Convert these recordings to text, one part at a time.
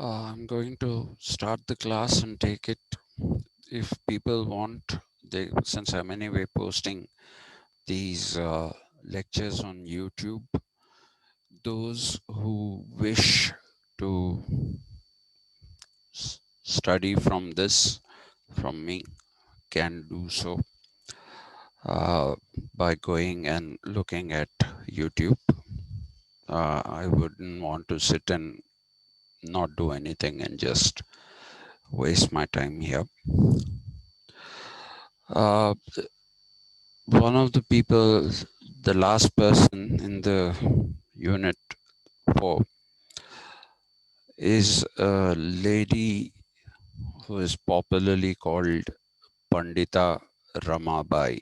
I'm going to start the class and take it. If people want, since I'm anyway posting these lectures on YouTube, those who wish to study from me can do so by going and looking at YouTube. I wouldn't want to sit and not do anything and just waste my time here. Uh, One of the people, the last person in the unit 4 is a lady who is popularly called Pandita Rama Bai.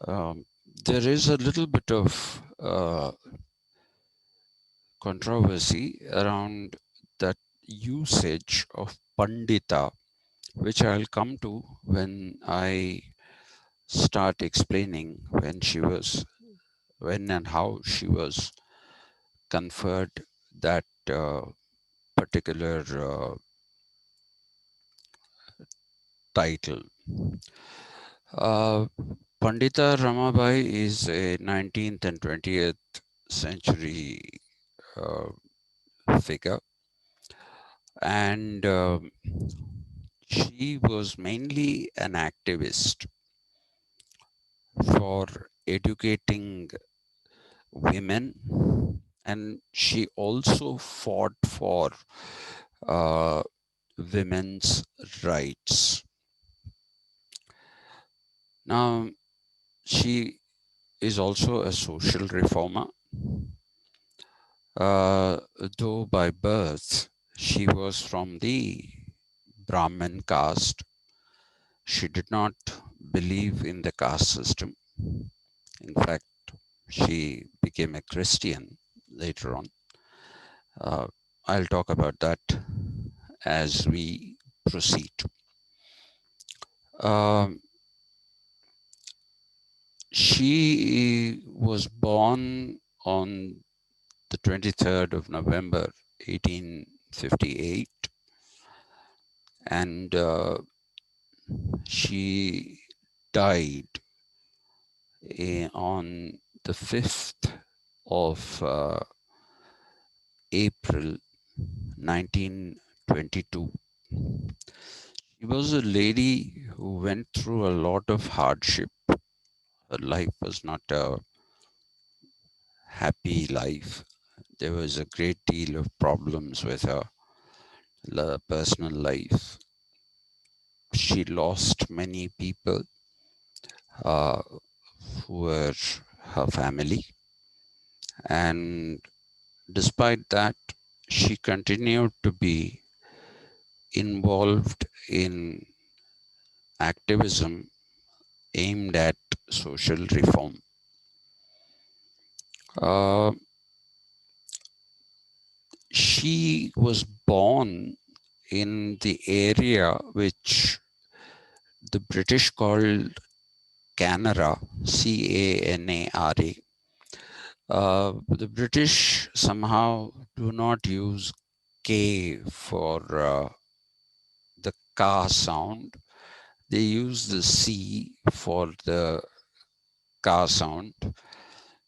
Um, there is a little bit of controversy around that usage of Pandita, which I'll come to when I start explaining when and how she was conferred that particular title. Uh, Pandita Ramabai is a 19th and 20th century uh, figure, and she was mainly an activist for educating women, and she also fought for uh, women's rights. Now, she is also a social reformer, uh, though by birth she was from the Brahmin caste. She did not believe in the caste system. In fact, she became a Christian later on. Uh, I'll talk about that as we proceed. Um, she was born on the 23rd of November, 1858, and she died on the 5th of April 1922. She was a lady who went through a lot of hardship. Her life was not a happy life. There was a great deal of problems with her personal life. She lost many people uh, who were her family, and despite that, she continued to be involved in activism aimed at social reform. Uh, she was born in the area which the British called Canara, Canara. The British somehow do not use K for the ka sound. They use the C for the ka sound.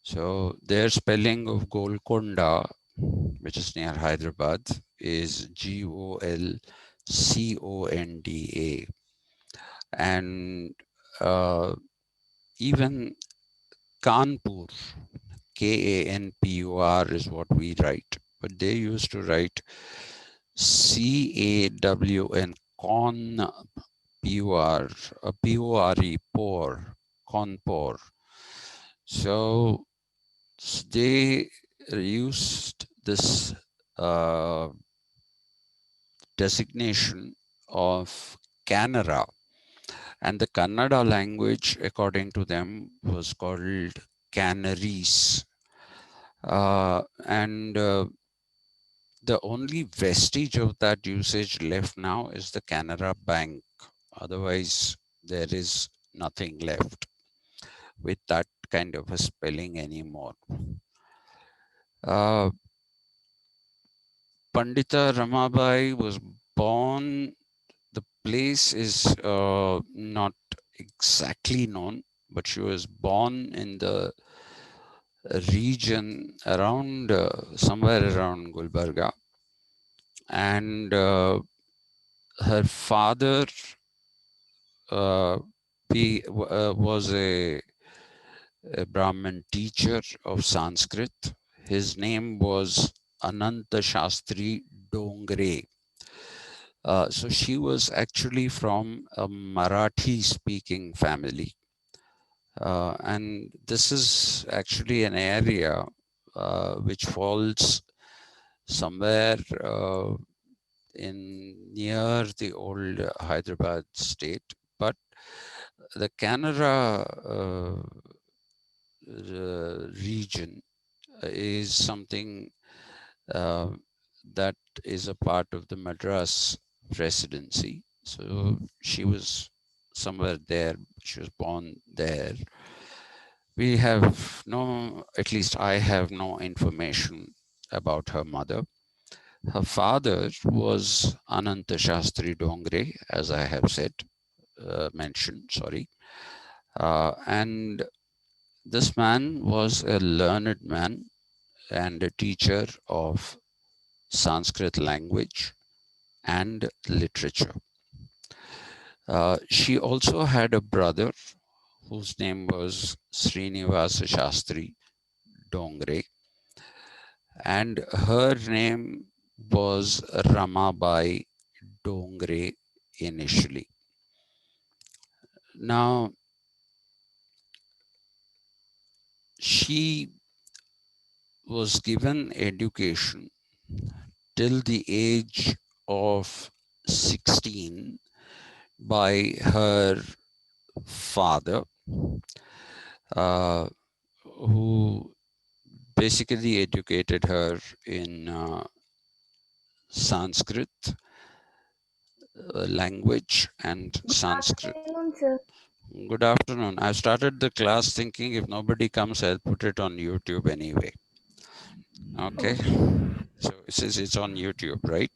So their spelling of Golconda, which is near Hyderabad, is Golconda. And even Kanpur, Kanpur is what we write, but they used to write Cawn, Con, Pur, Pure, Por, Conpor. So they used this uh, designation of Canara, and the Kannada language, according to them, was called Canaries. And the only vestige of that usage left now is the Canara Bank. Otherwise, there is nothing left with that kind of a spelling anymore. Uh, Pandita Ramabai was born. The place is not exactly known, but she was born in the region around somewhere around Gulbarga, and her father uh, was a Brahmin teacher of Sanskrit. His name was Ananta Shastri Dongre. So she was actually from a Marathi speaking family. And this is actually an area which falls somewhere in near the old Hyderabad state. But the Canara region is something uh, that is a part of the Madras presidency. So she was somewhere there. She was born there. We have no, at least I have no information about her mother. Her father was Ananta Shastri Dongre, as I have said, mentioned, sorry. And this man was a learned man and a teacher of Sanskrit language and literature. She also had a brother whose name was Srinivasa Shastri Dongre, and her name was Ramabai Dongre initially. Now, she was given education till the age of 16 by her father, uh, who basically educated her in Sanskrit language and Good Sanskrit. afternoon, sir. Good afternoon. I started the class thinking if nobody comes, I'll put it on YouTube anyway. Okay. Okay. So since it's on YouTube, right?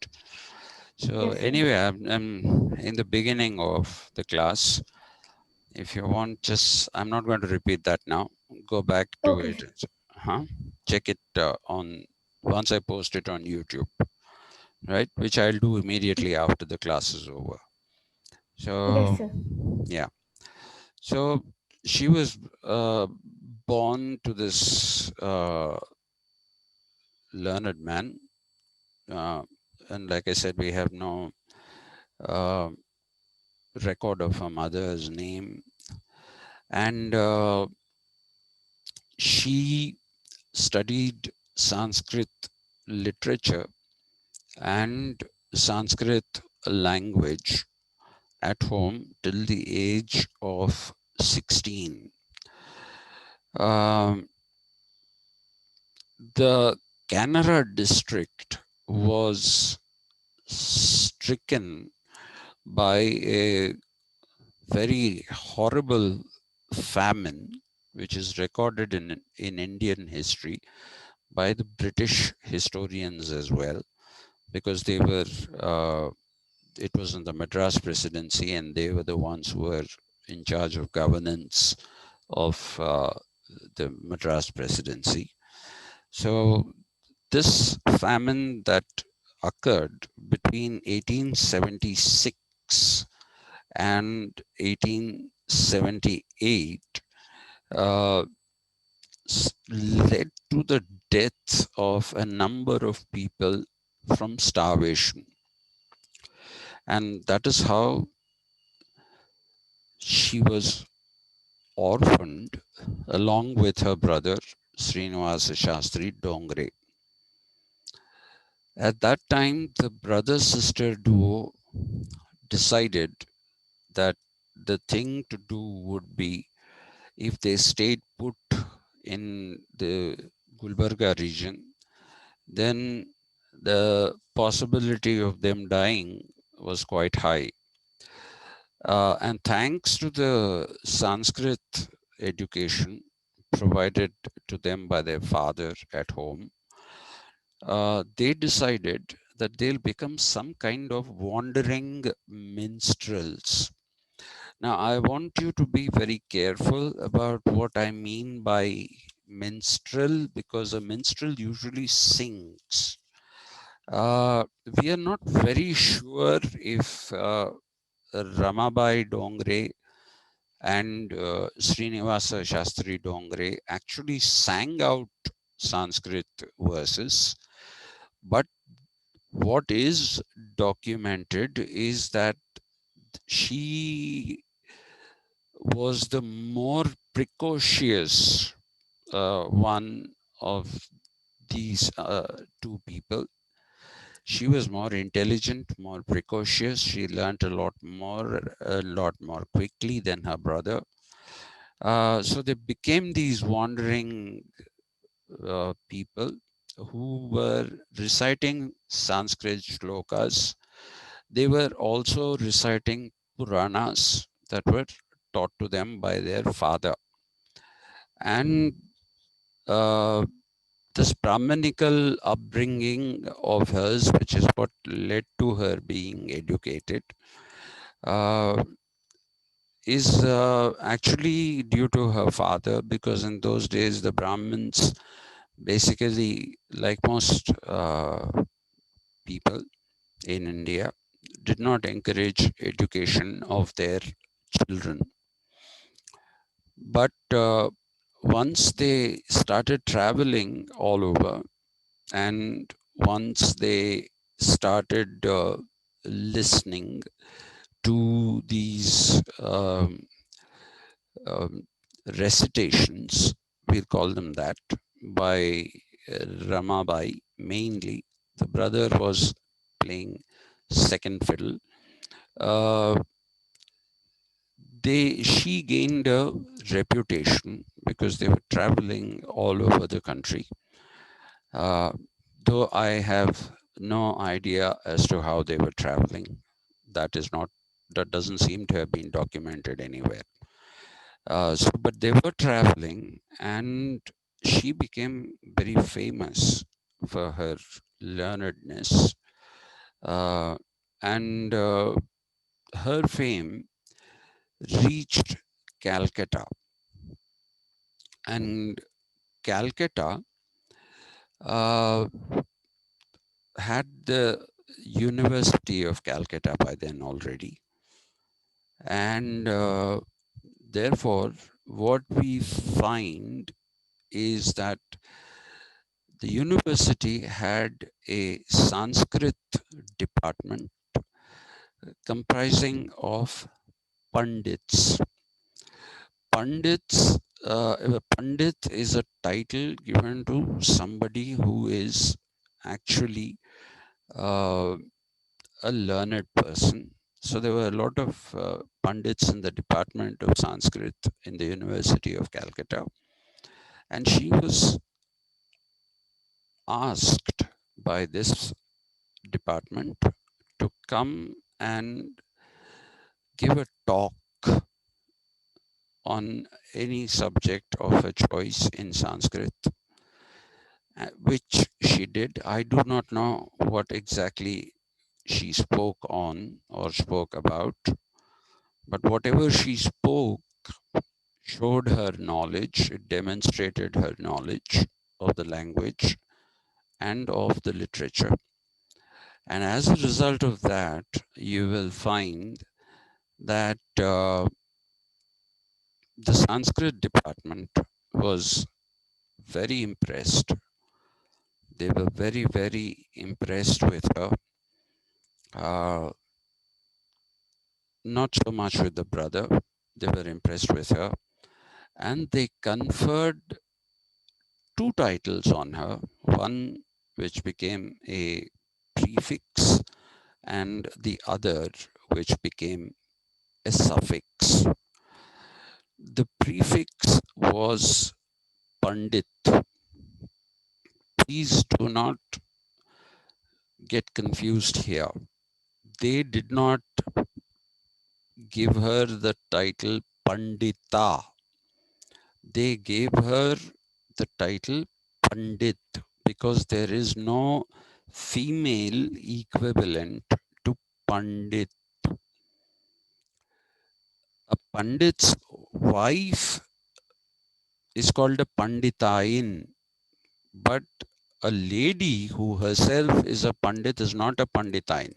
So Yes, sir. anyway, I'm in the beginning of the class. If you want, just I'm not going to repeat that now. Go back to Okay, it. sir. Huh? Check it on once I post it on YouTube, right? Which I'll do immediately after the class is over. So, Yes, sir. yeah. So she was born to this learned man. Uh, and like I said, we have no uh, record of her mother's name. And she studied Sanskrit literature and Sanskrit language at home till the age of 16. Um, the Canara district was stricken by a very horrible famine, which is recorded in Indian history by the British historians as well, because they were, it was in the Madras presidency and they were the ones who were in charge of governance of the Madras presidency. So, this famine that occurred between 1876 and 1878 uh, led to the death of a number of people from starvation. And that is how she was orphaned along with her brother Srinivasa Shastri Dongre. At that time, the brother sister duo decided that the thing to do would be, if they stayed put in the Gulbarga region, then the possibility of them dying was quite high. And thanks to the Sanskrit education provided to them by their father at home, they decided that they'll become some kind of wandering minstrels. Now, I want you to be very careful about what I mean by minstrel, because a minstrel usually sings. Uh, we are not very sure if Ramabai Dongre and Srinivasa Shastri Dongre actually sang out Sanskrit verses, but what is documented is that she was the more precocious one of these two people. She was more intelligent, more precocious. She learned a lot more quickly than her brother. So they became these wandering people who were reciting Sanskrit shlokas. They were also reciting Puranas that were taught to them by their father. And uh, this Brahmanical upbringing of hers, which is what led to her being educated, uh, is actually due to her father, because in those days the Brahmins, basically, like most people in India, did not encourage education of their children. But once they started traveling all over, and once they started listening to these um, recitations, we'll call them that, by Ramabai mainly. The brother was playing second fiddle. Uh, she gained a reputation because they were traveling all over the country. Uh, though I have no idea as to how they were traveling. That is not, that doesn't seem to have been documented anywhere. But they were traveling, and she became very famous for her learnedness. Uh, and her fame reached Calcutta. And Calcutta uh, had the University of Calcutta by then already. And therefore, what we find is that the university had a Sanskrit department comprising of Pandits. Pandits, a Pandit is a title given to somebody who is actually uh, a learned person. So there were a lot of Pandits in the Department of Sanskrit in the University of Calcutta. And she was asked by this department to come and give a talk on any subject of her choice in Sanskrit, which she did. I do not know what exactly she spoke on or spoke about, but whatever she spoke showed her knowledge, it demonstrated her knowledge of the language and of the literature. And as a result of that, you will find that the Sanskrit department was very impressed. They were very, very impressed with her. Uh, not so much with the brother, they were impressed with her. And they conferred two titles on her, one which became a prefix, and the other which became a suffix. The prefix was Pandit. Please do not get confused here. They did not give her the title Pandita. They gave her the title Pandit because there is no female equivalent to Pandit. A Pandit's wife is called a Panditain, but a lady who herself is a Pandit is not a Panditain.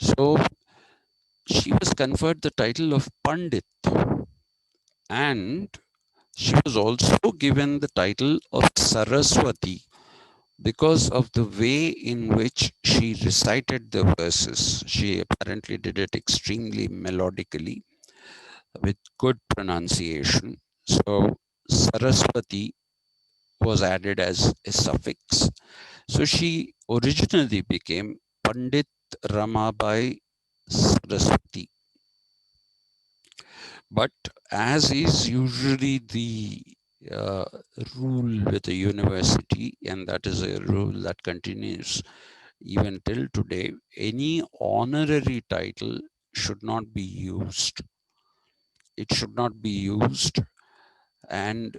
So she was conferred the title of Pandit, and she was also given the title of Saraswati because of the way in which she recited the verses. She apparently did it extremely melodically with good pronunciation. So Saraswati was added as a suffix. So she originally became Pandit Ramabai Saraswati. But as is usually the uh, rule with a university, and that is a rule that continues even till today, any honorary title should not be used. It should not be used. And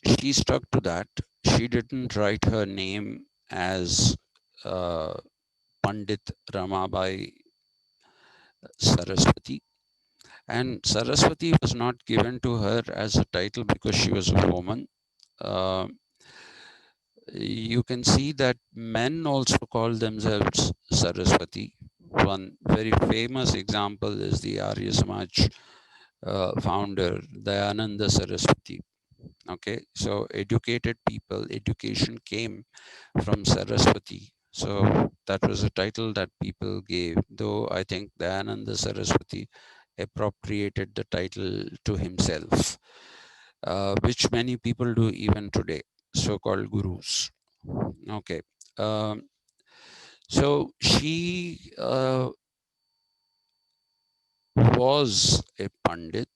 she stuck to that. She didn't write her name as uh, Pandit Ramabai Saraswati. And Saraswati was not given to her as a title because she was a woman. Uh, you can see that men also call themselves Saraswati. One very famous example is the Arya Samaj founder, Dayananda Saraswati. Okay, so educated people, education came from Saraswati. So that was a title that people gave, though I think Dayananda Saraswati appropriated the title to himself, which many people do even today, so-called gurus. Okay. Um, so she was a Pandit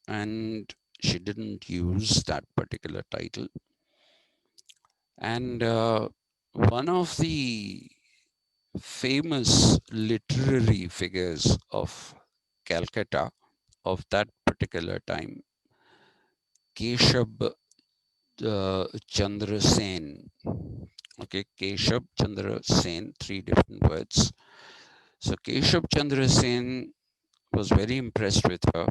and she didn't use that particular title. And one of the famous literary figures of Calcutta of that particular time, Keshab Chandra Sen. Okay, Keshab Chandra Sen, three different words. So Keshab Chandra Sen was very impressed with her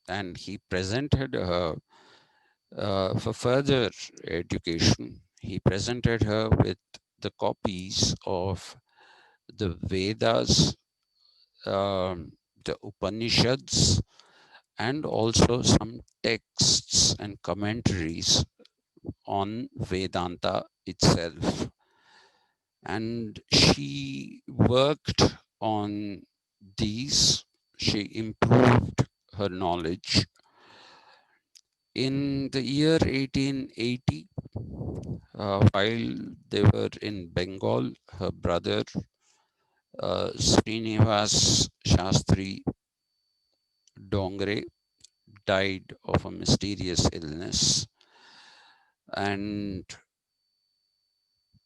and he presented her for further education. He presented her with the copies of the Vedas, um, the Upanishads and also some texts and commentaries on Vedanta itself. And she worked on these, she improved her knowledge. In the year 1880, while they were in Bengal, her brother Srinivas Shastri Dongre died of a mysterious illness. And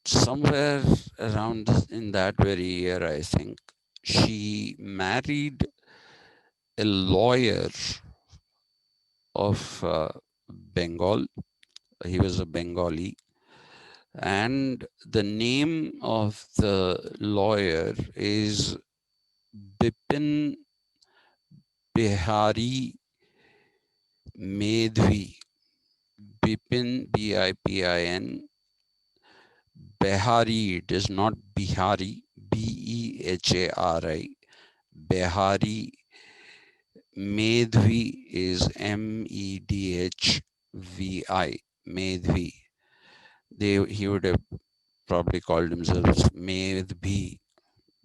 somewhere around in that very year, I think, she married a lawyer of Bengal. He was a Bengali. And the name of the lawyer is Bipin Bihari Medvi. Bipin, Bipin, Behari. It is not Bihari, Behari. Behari. Medvi is Medhvi. Medvi. He would have probably called themselves Medbhi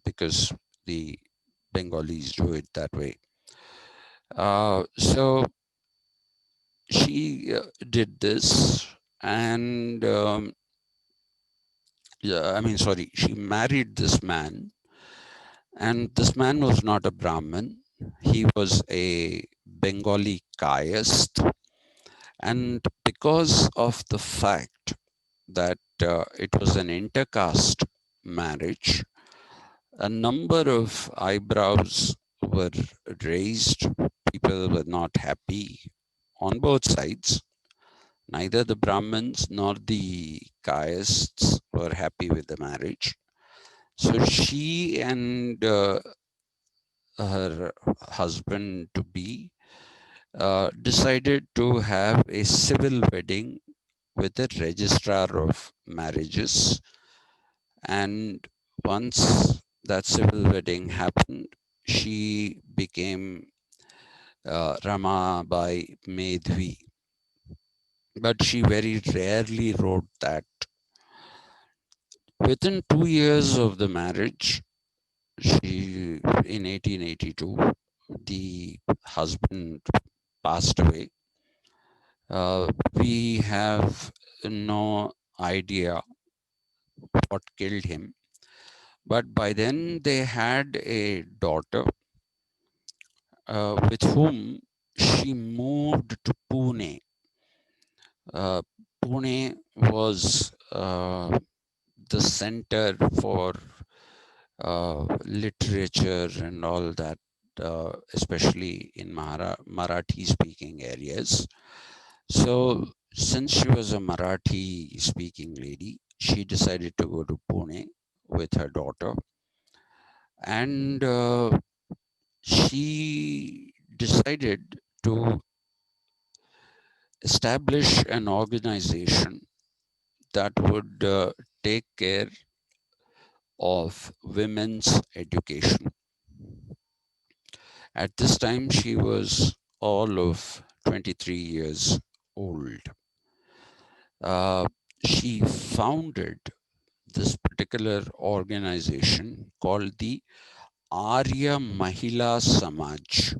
because the Bengalis do it that way. So she did this, and she married this man, and this man was not a Brahmin. He was a Bengali caste, and because of the fact that it was an intercaste marriage, a number of eyebrows were raised. People were not happy on both sides. Neither the Brahmins nor the castes were happy with the marriage. So she and her husband to be decided to have a civil wedding with a registrar of marriages. And once that civil wedding happened, she became Ramabai Medvi. But she very rarely wrote that. Within 2 years of the marriage, in 1882, the husband passed away. We have no idea what killed him, but by then they had a daughter with whom she moved to Pune. Pune was the center for literature and all that, especially in Marathi speaking areas. So since she was a Marathi speaking lady, she decided to go to Pune with her daughter. And she decided to establish an organization that would take care of women's education. At this time, she was all of 23 years old. She founded this particular organization called the Arya Mahila Samaj.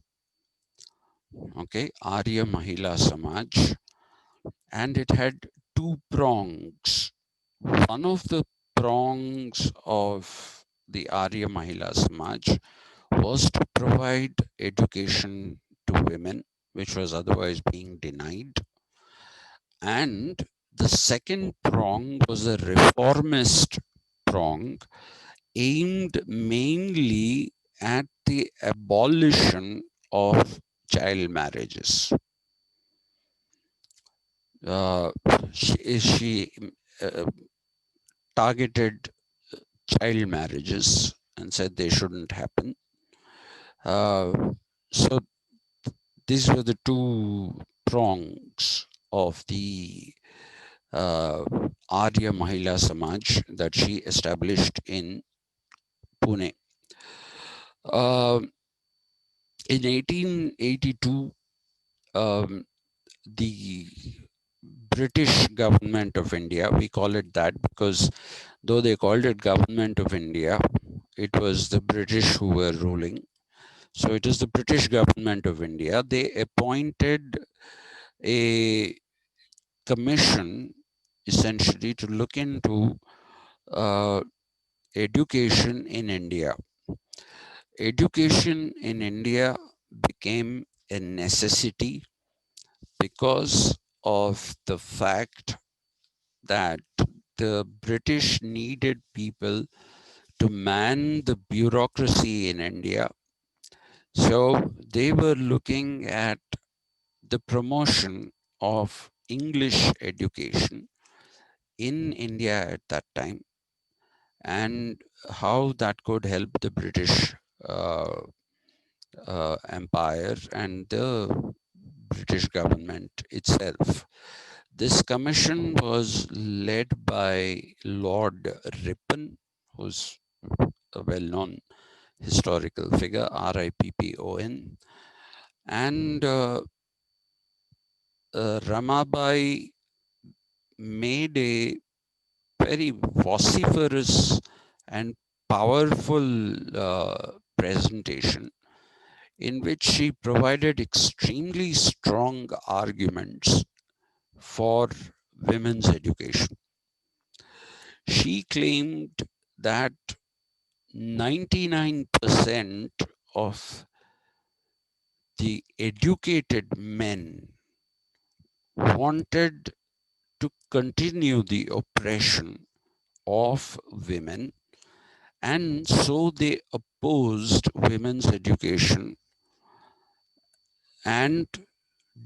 Okay, Arya Mahila Samaj. And it had two prongs. One of the prongs of the Arya Mahila Samaj was to provide education to women, which was otherwise being denied. And the second prong was a reformist prong aimed mainly at the abolition of child marriages. She targeted child marriages and said they shouldn't happen. So these were the two prongs of the Arya Mahila Samaj that she established in Pune. In 1882, um, the British government of India, we call it that because though they called it government of India, it was the British who were ruling. So it is the British government of India. They appointed a commission essentially to look into uh, education in India. Education in India became a necessity because of the fact that the British needed people to man the bureaucracy in India. So they were looking at the promotion of English education in India at that time and how that could help the British uh, Empire and the British government itself. This commission was led by Lord Ripon, who's a well known historical figure, Rippon, and Ramabai made a very vociferous and powerful presentation in which she provided extremely strong arguments for women's education. She claimed that 99% of the educated men wanted to continue the oppression of women, and so they opposed women's education and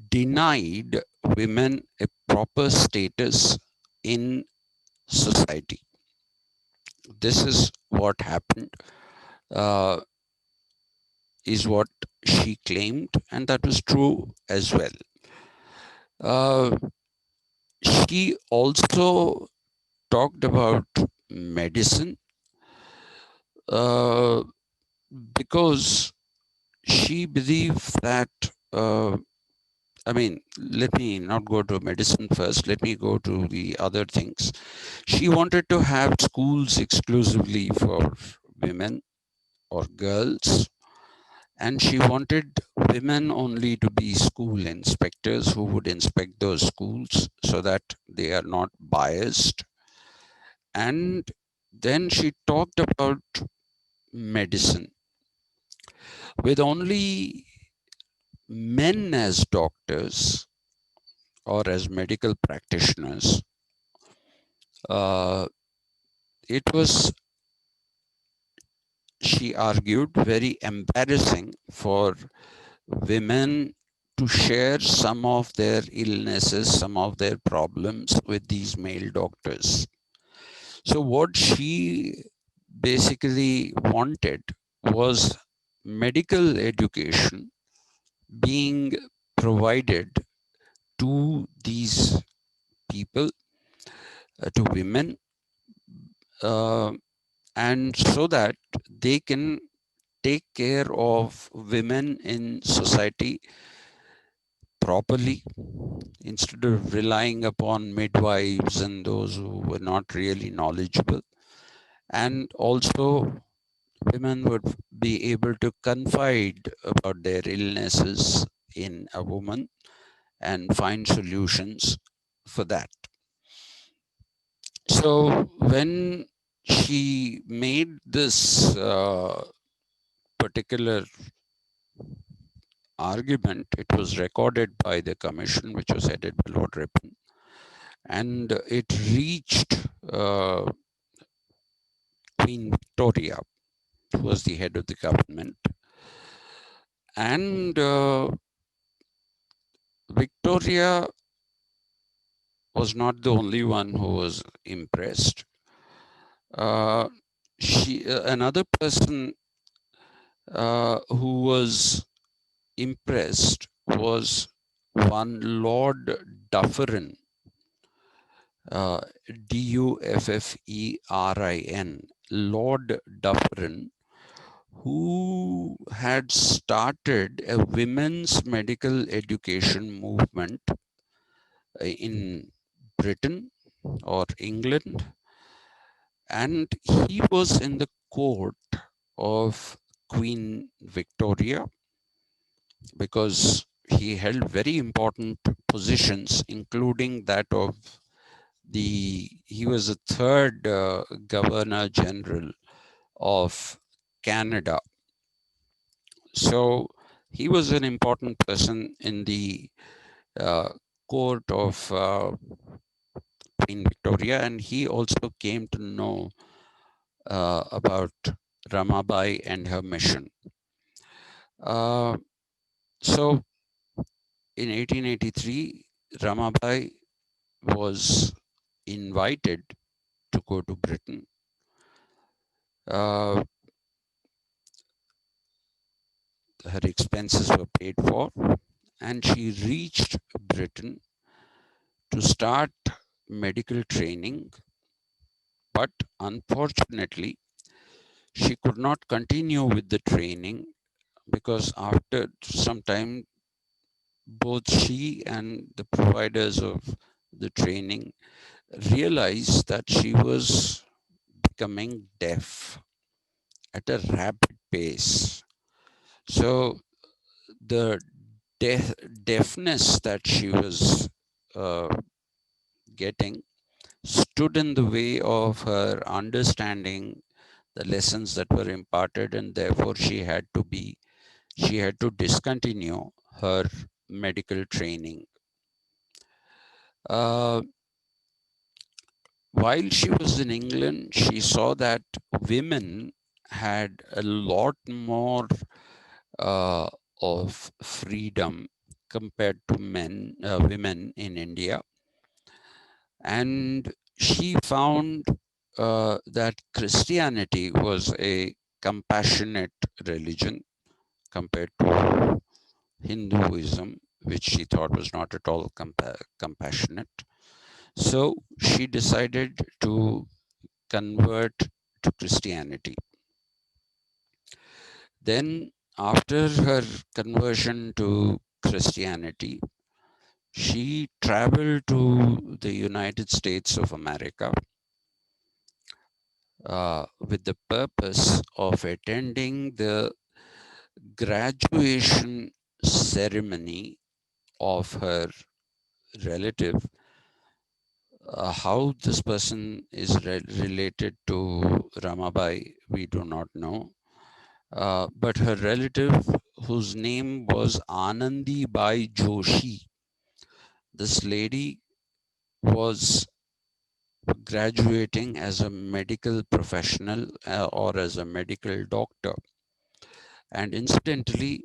denied women a proper status in society. This is what happened, uh, is what she claimed, and that was true as well. Uh, she also talked about medicine uh, because she believed that, I mean, let me not go to medicine first, let me go to the other things. She wanted to have schools exclusively for women or girls, and she wanted women only to be school inspectors who would inspect those schools so that they are not biased. And then she talked about medicine. With only men as doctors or as medical practitioners, uh, it was, she argued, very embarrassing for women to share some of their illnesses, some of their problems with these male doctors. So, what she basically wanted was medical education being provided to these people, to women, uh, and so that they can take care of women in society properly instead of relying upon midwives and those who were not really knowledgeable. And also, women would be able to confide about their illnesses in a woman and find solutions for that. So, when she made this particular argument, it was recorded by the commission, which was headed by Lord Ripon, and it reached Queen Victoria, who was the head of the government. And Victoria was not the only one who was impressed. Uh, another person who was impressed was one Lord Dufferin, Dufferin. Lord Dufferin who had started a women's medical education movement in Britain or England, and he was in the court of Queen Victoria because he held very important positions, including that of he was the third Governor General of Canada. So he was an important person in the uh, court of Queen Victoria, and he also came to know about Ramabai and her mission. Uh, so in 1883, Ramabai was invited to go to Britain. Uh, her expenses were paid for, and she reached Britain to start medical training. But unfortunately, she could not continue with the training because after some time, both she and the providers of the training realized that she was becoming deaf at a rapid pace. So the deafness that she was uh, getting stood in the way of her understanding the lessons that were imparted, and therefore she had to discontinue her medical training. Uh, while she was in England, she saw that women had a lot more uh, of freedom compared to women in India, and she found that Christianity was a compassionate religion compared to Hinduism, which she thought was not at all compassionate. So she decided to convert to Christianity. Then, after her conversion to Christianity, she traveled to the United States of America with the purpose of attending the graduation ceremony of her relative. How this person is related to Ramabai, we do not know. But her relative, whose name was Anandi Bai Joshi, this lady was graduating as a medical professional or as a medical doctor. And incidentally,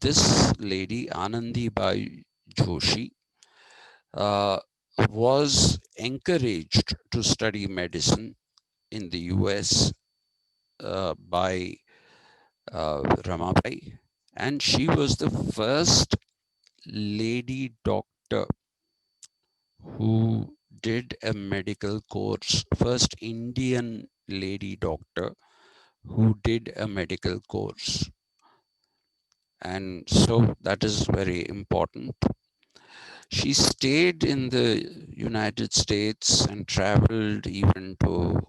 this lady, Anandi Bai Joshi, uh, was encouraged to study medicine in the US by Ramabai. And she was the first lady doctor who did a medical course, first Indian lady doctor who did a medical course. And so that is very important. She stayed in the United States and traveled even to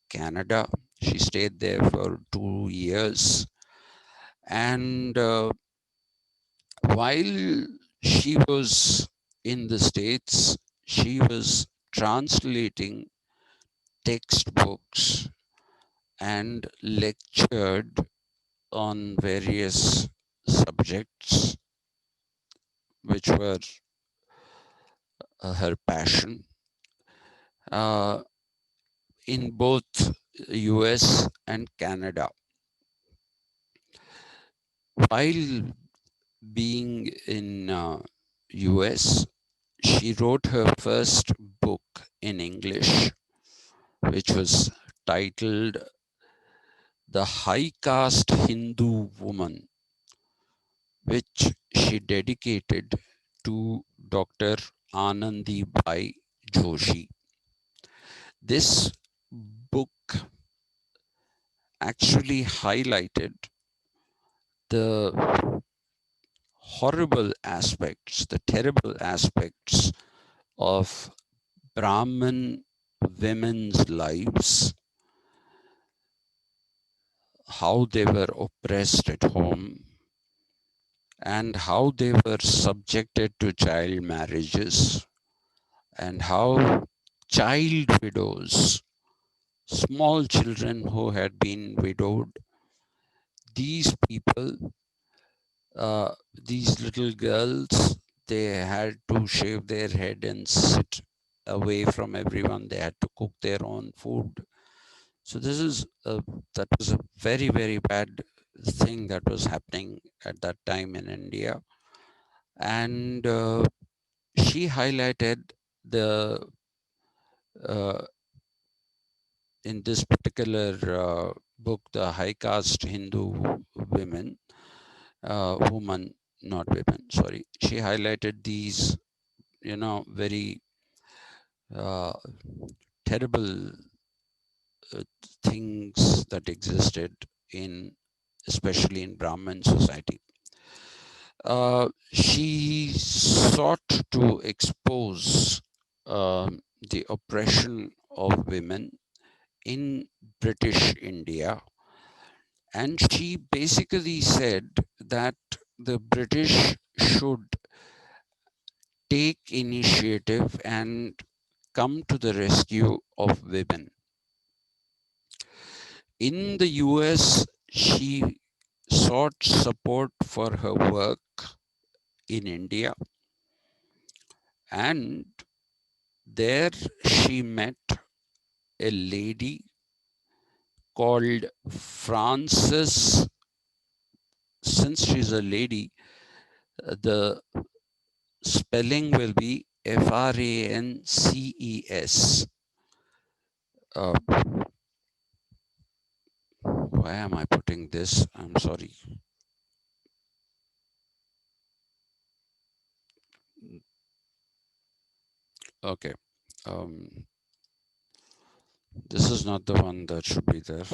Canada. She stayed there for 2 years. And while she was in the States, she was translating textbooks and lectured on various subjects which were her passion uh, in both US and Canada. While being in US, she wrote her first book in English, which was titled The High Caste Hindu Woman, which she dedicated to Dr. Anandi Bai Joshi. This book actually highlighted the horrible aspects, the terrible aspects of Brahmin women's lives, how they were oppressed at home, and how they were subjected to child marriages, and how child widows, small children who had been widowed, these people, these little girls, they had to shave their head and sit away from everyone. They had to cook their own food. So this is that was a very, very bad thing that was happening at that time in India. And she highlighted the uh, in this particular book, the high caste Hindu women, woman, not women, sorry. She highlighted these, very uh, terrible uh, things that existed in, especially in Brahmin society. She sought to expose the oppression of women in British India, and she basically said that the British should take initiative and come to the rescue of women. In the US, she sought support for her work in India, and there she met a lady called Frances. Since she's a lady, the spelling will be Frances. Uh, why am I putting this? I'm sorry. Okay. Um, this is not the one that should be there.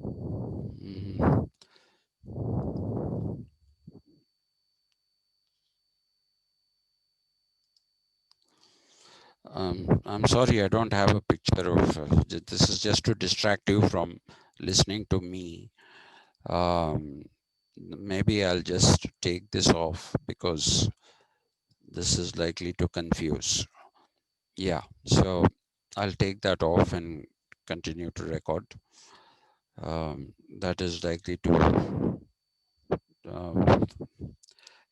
Mhm. I'm sorry, I don't have a picture of. This is just to distract you from listening to me. Um, Maybe I'll just take this off because this is likely to confuse. Yeah, so I'll take that off and continue to record. That is likely to. Uh,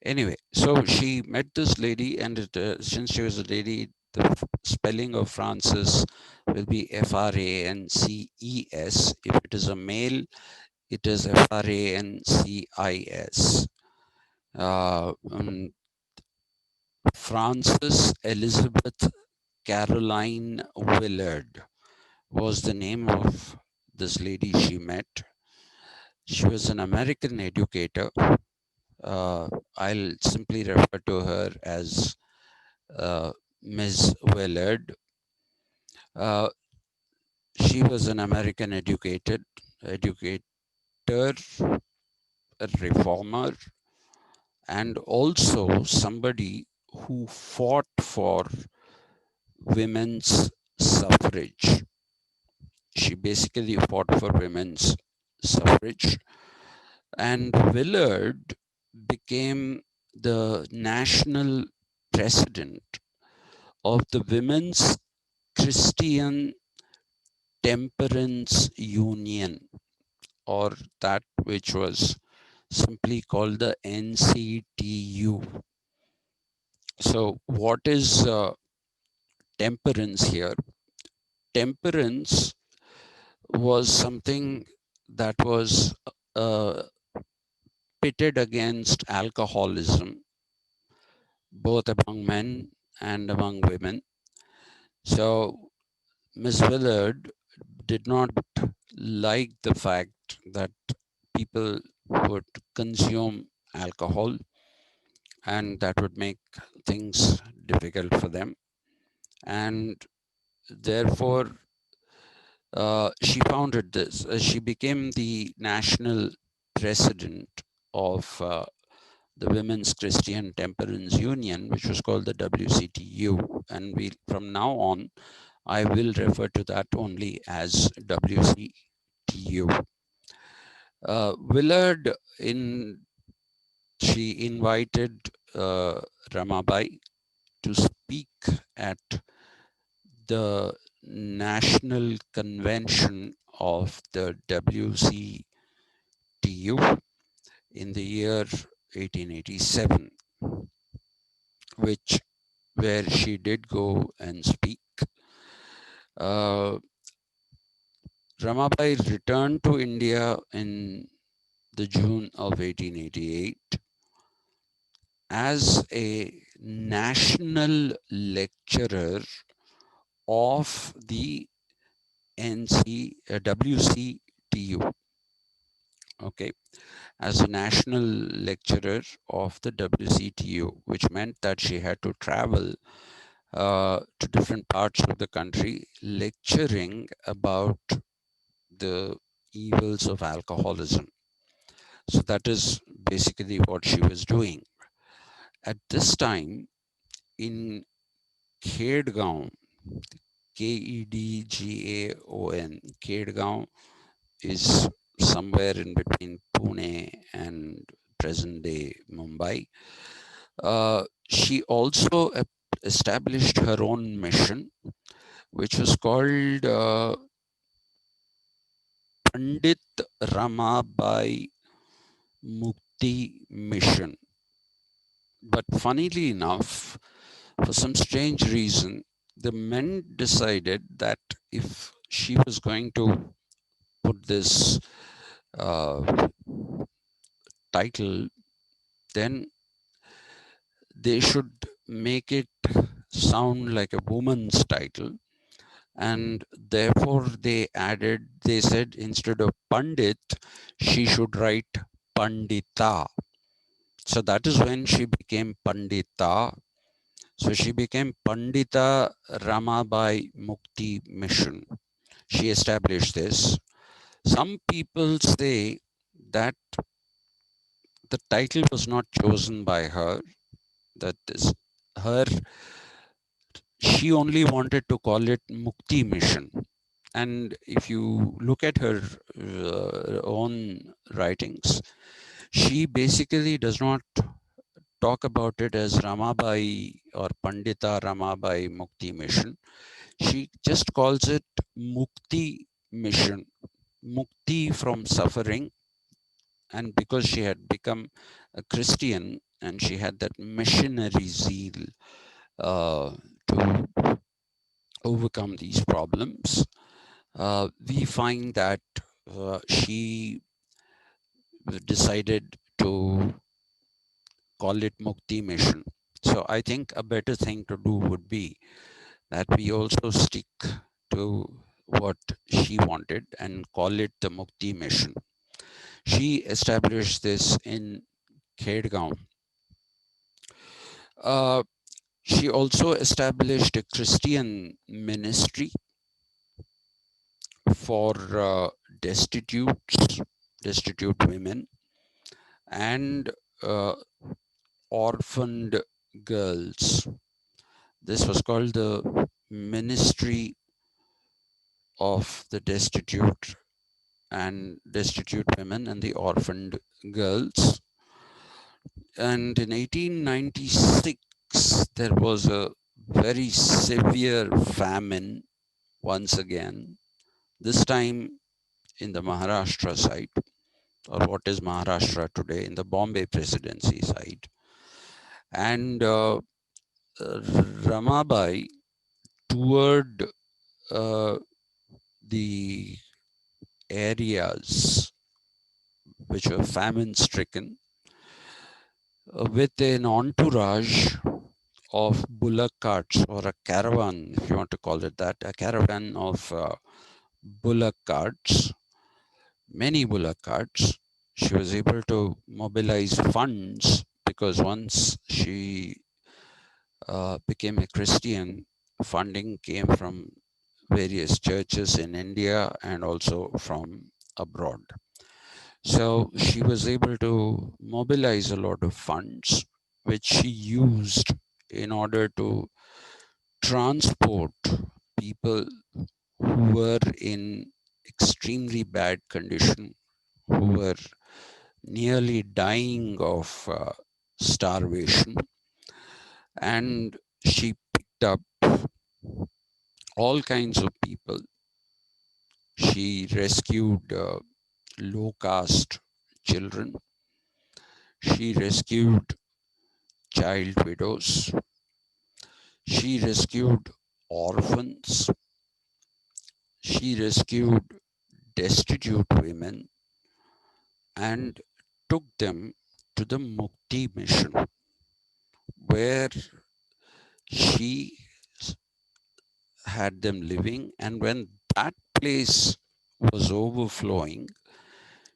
anyway, so she met this lady, and since she was a lady, the spelling of Frances will be Frances. If it is a male, it is Francis. Frances Elizabeth Caroline Willard was the name of this lady she met. She was an American educator. I'll simply refer to her as Ms. Willard. Uh, she was an American educator, a reformer, and also somebody who fought for women's suffrage. She basically fought for women's suffrage, and Willard became the national president of the Women's Christian Temperance Union, or that which was simply called the NCTU. So, what is temperance here? Temperance was something that was uh, pitted against alcoholism, both among men and among women. So, Ms. Willard did not like the fact that people would consume alcohol and that would make things difficult for them. And therefore, She founded this. She became the national president of the Women's Christian Temperance Union, which was called the WCTU. And we, from now on, I will refer to that only as WCTU. Willard, she invited Ramabai to speak at the National Convention of the WCTU in the year 1887, which where she did go and speak. Uh, Ramabai returned to India in the June of 1888 as a national lecturer of the WCTU. Okay, as a national lecturer of the WCTU, which meant that she had to travel to different parts of the country lecturing about the evils of alcoholism. So that is basically what she was doing. At this time in Khedgaon, Kedgaon, Khedgaon is somewhere in between Pune and present day Mumbai. She also established her own mission, which was called Pandit Rama Bai Mukti Mission. But funnily enough, for some strange reason, the men decided that if she was going to put this uh, title, then they should make it sound like a woman's title. And therefore, they said instead of Pandit, she should write Pandita. So that is when she became Pandita. So she became Pandita Ramabai Mukti Mission. She established this. Some people say that the title was not chosen by her, that is her, she only wanted to call it Mukti Mission. And if you look at her own writings, she basically does not talk about it as Ramabai or Pandita Ramabai Mukti Mission. She just calls it Mukti Mission, Mukti from suffering. And because she had become a Christian and she had that missionary zeal uh, to overcome these problems, we find that she decided to call it Mukti Mission. So I think a better thing to do would be that we also stick to what she wanted and call it the Mukti Mission. She established this in Khedgaon. Uh, she also established a Christian ministry for destitute women, and uh, orphaned girls. This was called the Ministry of the Destitute Women and the Orphaned Girls. And in 1896, there was a very severe famine once again, this time in the Maharashtra side, or what is Maharashtra today, in the Bombay Presidency side. And Ramabai toured uh, the areas which were famine stricken with an entourage of bullock carts, or a caravan, if you want to call it that, a caravan of bullock carts, many bullock carts. She was able to mobilize funds because once she became a Christian, funding came from various churches in India and also from abroad. So she was able to mobilize a lot of funds, which she used in order to transport people who were in extremely bad condition, who were nearly dying of starvation. And she picked up all kinds of people. She rescued low caste children. She rescued child widows. She rescued orphans. She rescued destitute women and took them to the Mukti mission, where she had them living. And when that place was overflowing,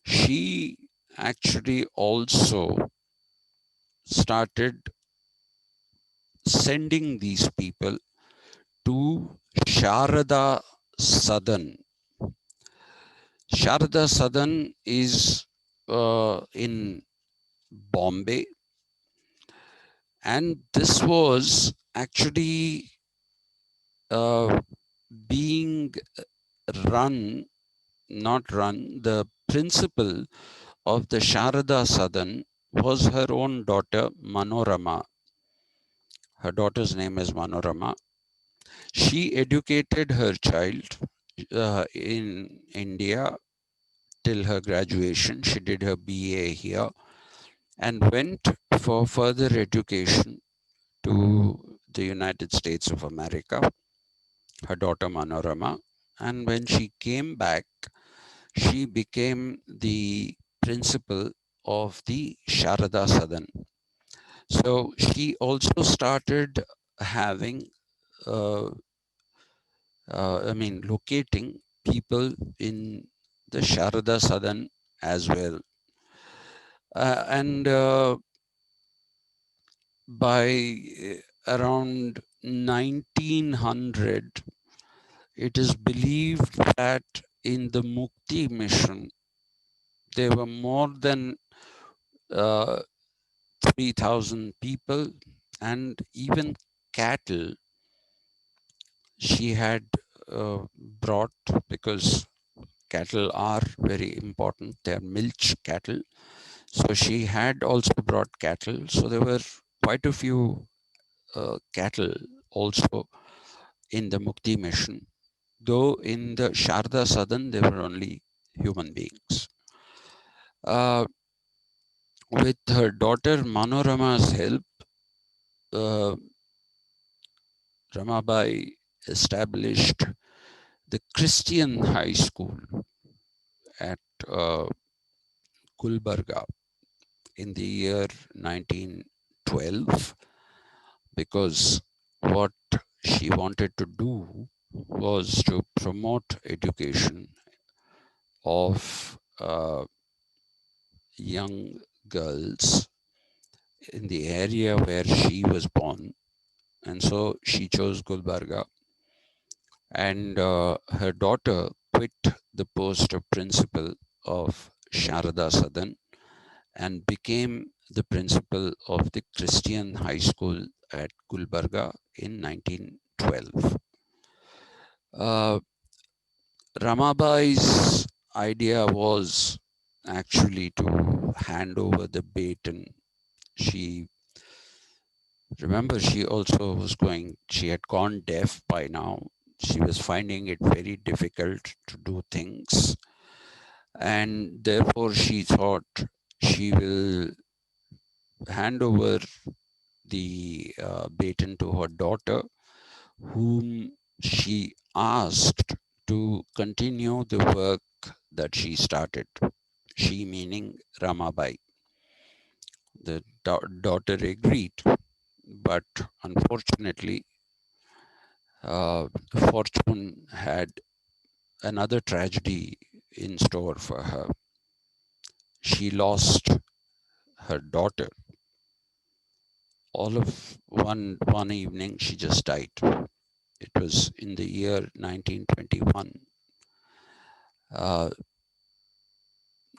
she actually also started sending these people to Sharada Sadan. Sharada Sadan is in Bombay, and this was actually uh, being run, not run, the principal of the Sharada Sadan was her own daughter, Manorama. Her daughter's name is Manorama. She educated her child in India till her graduation. She did her BA here and went for further education to the United States of America, her daughter Manorama. And when she came back, she became the principal of the Sharada Sadan. So she also started having, uh, locating people in the Sharada Sadan as well. And by around 1900, it is believed that in the Mukti mission, there were more than uh, 3,000 people, and even cattle she had brought, because cattle are very important. They are milch cattle. So she had also brought cattle. So there were quite a few cattle also in the Mukti mission. Though in the Sharda Sadan, there were only human beings. Uh, with her daughter Manorama's help, uh, Ramabai established the Christian high school at uh, Gulbarga in the year 1912, because what she wanted to do was to promote education of young girls in the area where she was born. And so she chose Gulbarga, and her daughter quit the post of principal of Sharada Sadan and became the principal of the Christian high school at Gulbarga in 1912. Uh, Ramabai's idea was actually to hand over the baton. She Remember, she also was she had gone deaf by now. She was finding it very difficult to do things. And therefore, she thought she will hand over the baton to her daughter, whom she asked to continue the work that she started. She meaning Ramabai. The daughter agreed, but unfortunately, fortune had another tragedy in store for her. She lost her daughter. All of one evening, she just died. It was in the year 1921. Uh,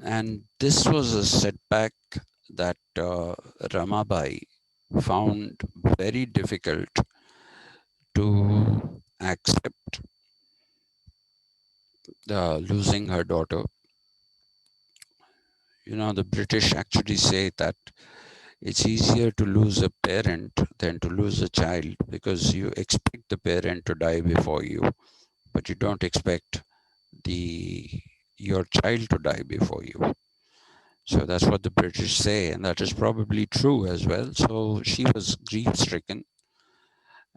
and this was a setback that Ramabai found very difficult to accept, losing her daughter. You know, the British actually say that it's easier to lose a parent than to lose a child, because you expect the parent to die before you, but you don't expect the your child to die before you. So that's what the British say, and that is probably true as well. So she was grief stricken,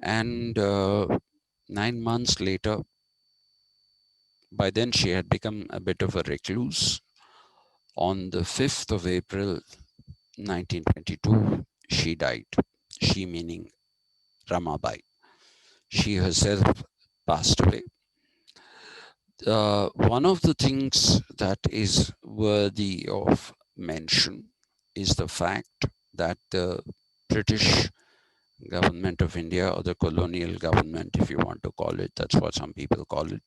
and 9 months later, by then she had become a bit of a recluse. On the 5th of April 1922, she died. She meaning Ramabai. She herself passed away. One of the things that is worthy of mention is the fact that the British government of India, or the colonial government, if you want to call it, that's what some people call it,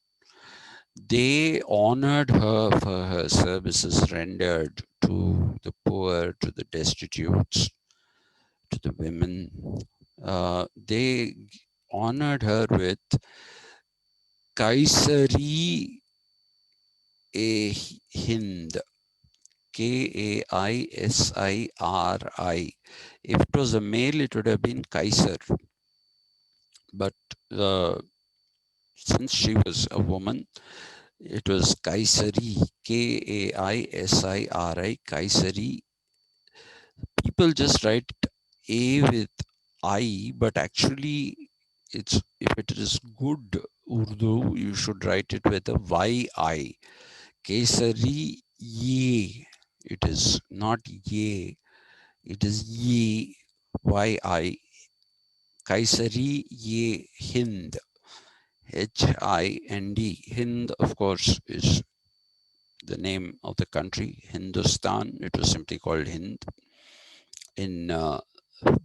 they honored her for her services rendered to the poor, to the destitutes, to the women. They honored her with Kaisari a Hind, Kaisiri. If it was a male, it would have been Kaiser. But uh, since she was a woman, it was Kaisari, Kaisiri, Kaisari. People just write A with I, but actually, it's if it is good Urdu, you should write it with a YI. Kesari Ye. It is not Ye. It is Ye, YI. Kaisari Ye Hind. Hind. Hind, of course, is the name of the country. Hindustan, it was simply called Hind in the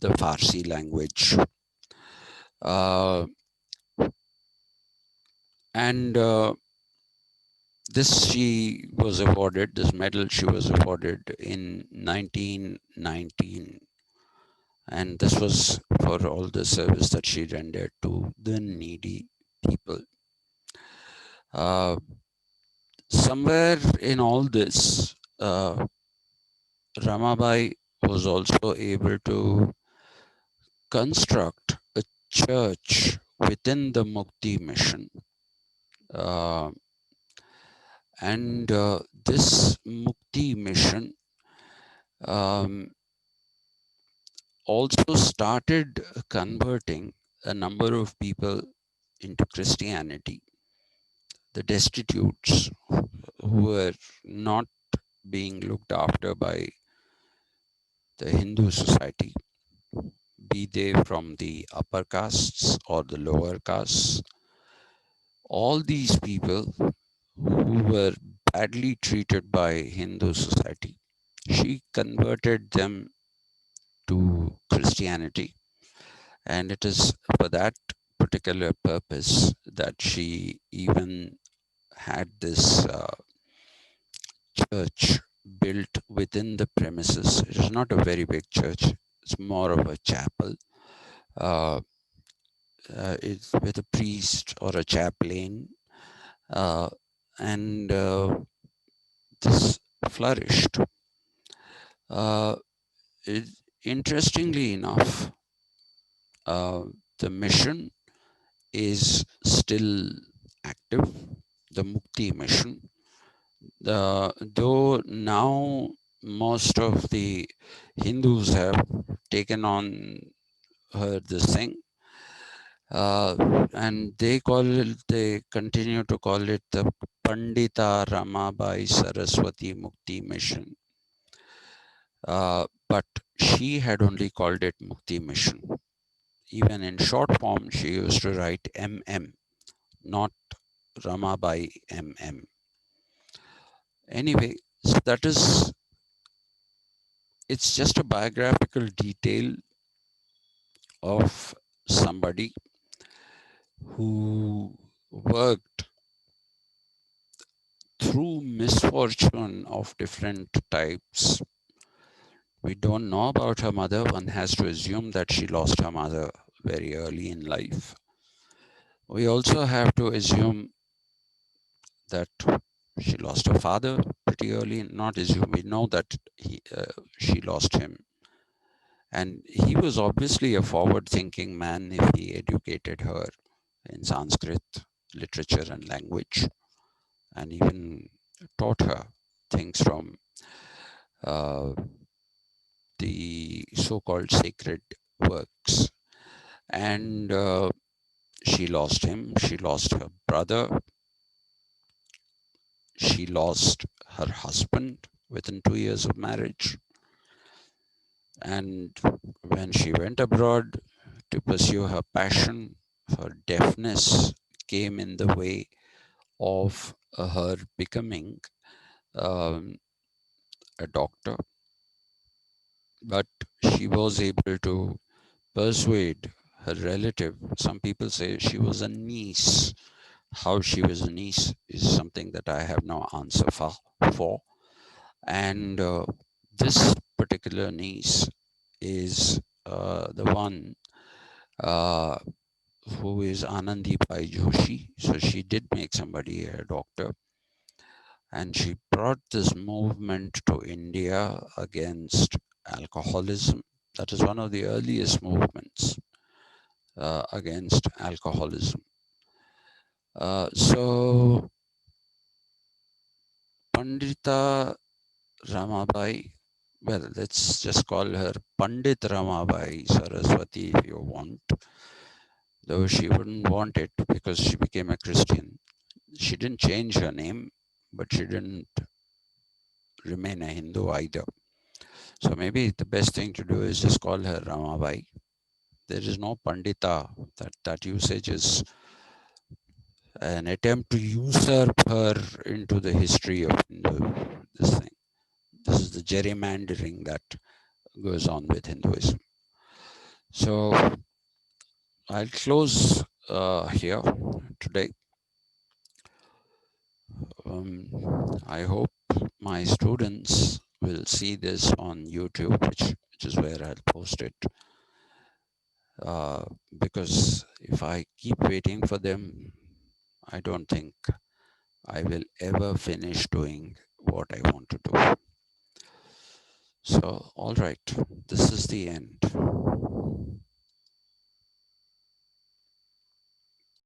Farsi language. Uh, and this she was awarded, this medal she was awarded in 1919. And this was for all the service that she rendered to the needy people. Uh, Somewhere in all this, Ramabai was also able to construct a church within the Mukti mission. Uh, and this Mukti mission um, also started converting a number of people into Christianity. The destitutes who were not being looked after by the Hindu society, be they from the upper castes or the lower castes, all these people who were badly treated by Hindu society, she converted them to Christianity. And it is for that particular purpose that she even had this church built within the premises. It is not a very big church, it's more of a chapel. Uh, it's with a priest or a chaplain, uh, and this flourished. Uh, it, Interestingly enough, uh, the mission is still active, the Mukti mission. Though now most of the Hindus have taken on her this thing, and they continue to call it the Pandita Rama Bai Saraswati Mukti Mission. But she had only called it Mukti Mission. Even in short form, she used to write MM, not Ramabai MM. Anyway, so it's just a biographical detail of somebody who worked through misfortune of different types. We don't know about her mother. One has to assume that she lost her mother very early in life. We also have to assume that she lost her father pretty early. Not assume, we know that she lost him. And he was obviously a forward thinking man if he educated her in Sanskrit literature and language, and even taught her things from uh, the so called sacred works. And she lost him, she lost her brother, she lost her husband within 2 years of marriage. And when she went abroad to pursue her passion, her deafness came in the way of her becoming um, a doctor. But she was able to persuade her relative. Some people say she was a niece. How she was a niece is something that I have no answer for. And this particular niece is the one uh, who is Anandi Bai Joshi. So she did make somebody a doctor. And she brought this movement to India against alcoholism. That is one of the earliest movements against alcoholism. So Pandita Ramabai, well, let's just call her Pandit Ramabai Saraswati if you want, though she wouldn't want it because she became a Christian. She didn't change her name, but she didn't remain a Hindu either. So maybe the best thing to do is just call her Ramabai. There is no Pandita. That usage is an attempt to usurp her into the history of Hindu, this thing. This is the gerrymandering that goes on with Hinduism. So I'll close here today. I hope my students will see this on YouTube, which is where I'll post it. Because if I keep waiting for them, I don't think I will ever finish doing what I want to do. So, all right, this is the end.